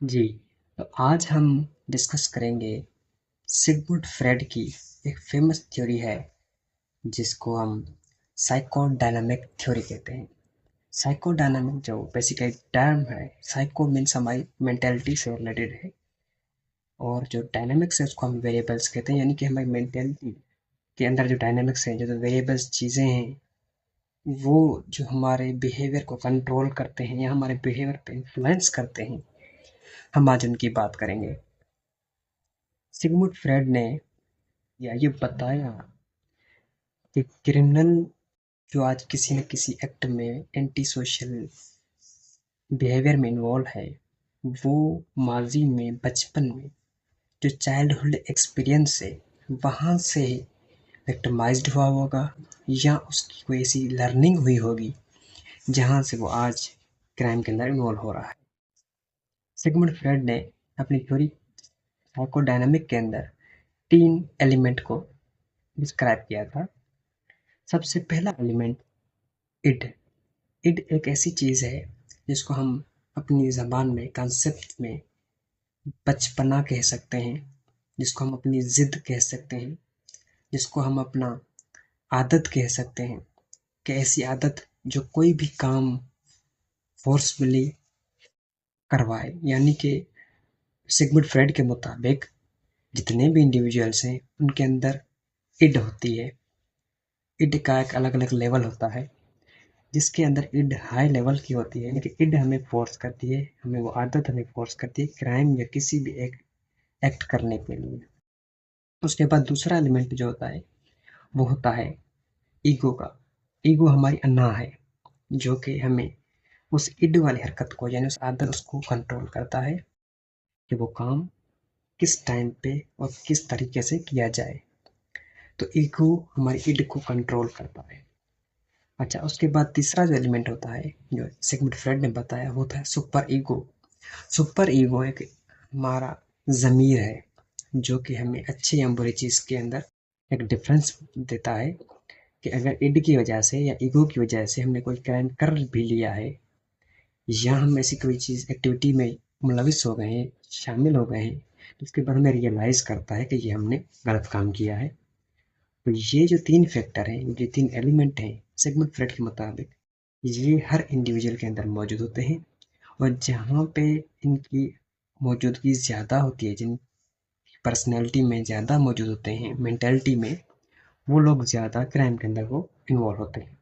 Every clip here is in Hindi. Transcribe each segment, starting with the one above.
जी, तो आज हम डिस्कस करेंगे सिगमुंड फ्रेड की एक फेमस थ्योरी है जिसको हम साइकोडायनामिक थ्योरी कहते हैं। साइकोडायनामिक जो बेसिकली टर्म है, साइको मीन्स हमारी मेंटालिटी से रिलेटेड है और जो डायनामिक्स है उसको हम वेरिएबल्स कहते हैं, यानी कि हमारी मेंटालिटी के अंदर जो डायनामिक्स हैं, जो वेरिएबल्स चीज़ें हैं, वो जो हमारे बिहेवियर को कंट्रोल करते हैं या हमारे बिहेवियर पे इन्फ्लुएंस करते हैं, हम आज उनकी बात करेंगे। सिगमुंड फ्रेड ने या ये बताया कि क्रिमिनल जो आज किसी न किसी एक्ट में एंटी सोशल बिहेवियर में इन्वॉल्व है, वो माजी में बचपन में जो चाइल्डहुड एक्सपीरियंस है वहाँ से विक्टिमाइज्ड हुआ होगा या उसकी कोई ऐसी लर्निंग हुई होगी जहाँ से वो आज क्राइम के अंदर इन्वॉल्व हो रहा है। सिगमुंड फ्रेड ने अपनी थ्योरी साइकोडायनामिक के अंदर 3 एलिमेंट को डिस्क्राइब किया था। सबसे पहला एलिमेंट इड। इड एक ऐसी चीज़ है जिसको हम अपनी ज़बान में कॉन्सेप्ट में बचपना कह सकते हैं, जिसको हम अपनी ज़िद कह सकते हैं, जिसको हम अपना आदत कह सकते हैं कि ऐसी आदत जो कोई भी काम फोर्सफुली करवाए। यानी कि सिगमुंड फ्रेड के मुताबिक जितने भी इंडिविजुअल्स हैं उनके अंदर इड होती है। इड का एक अलग अलग लेवल होता है। जिसके अंदर इड हाई लेवल की होती है, लेकिन इड हमें फोर्स करती है, हमें वो आदत हमें फोर्स करती है क्राइम या किसी भी एक एक्ट करने के लिए। उसके बाद दूसरा एलिमेंट जो होता है वो होता है ईगो का। ईगो हमारी अन्ना है जो कि हमें उस इड वाली हरकत को यानी उस आदत उसको कंट्रोल करता है कि वो काम किस टाइम पे और किस तरीके से किया जाए। तो ईगो हमारी इड को कंट्रोल करता है। अच्छा, उसके बाद तीसरा जो एलिमेंट होता है जो सिगमुंड फ्रेड ने बताया वो था सुपर ईगो। सुपर ईगो एक हमारा ज़मीर है जो कि हमें अच्छी या बुरी चीज़ के अंदर एक डिफरेंस देता है कि अगर इड की वजह से या ईगो की वजह से हमने कोई क्राइम कर भी लिया है या हम ऐसी कोई चीज़ एक्टिविटी में मुलविस हो गए हैं, शामिल हो गए हैं, तो उसके बाद हमें रियलाइज़ करता है कि ये हमने गलत काम किया है। तो ये जो 3 फैक्टर हैं, ये 3 एलिमेंट हैं, सिगमुंड फ्रेड के मुताबिक ये हर इंडिविजुअल के अंदर मौजूद होते हैं और जहाँ पे इनकी मौजूदगी ज़्यादा होती है, जिन पर्सनैलिटी में ज़्यादा मौजूद होते हैं, मेंटालिटी में, वो लोग ज़्यादा क्राइम के अंदर वो इन्वॉल्व होते हैं।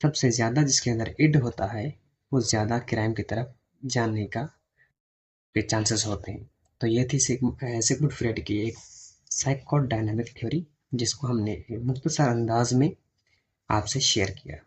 सबसे ज़्यादा जिसके अंदर इड होता है, वो ज़्यादा क्राइम की तरफ जाने का के चांसेस होते हैं। तो ये थी सिगमुंड फ्रेड की एक साइकोडायनामिक थ्योरी जिसको हमने मुख्तसर अंदाज में आपसे शेयर किया।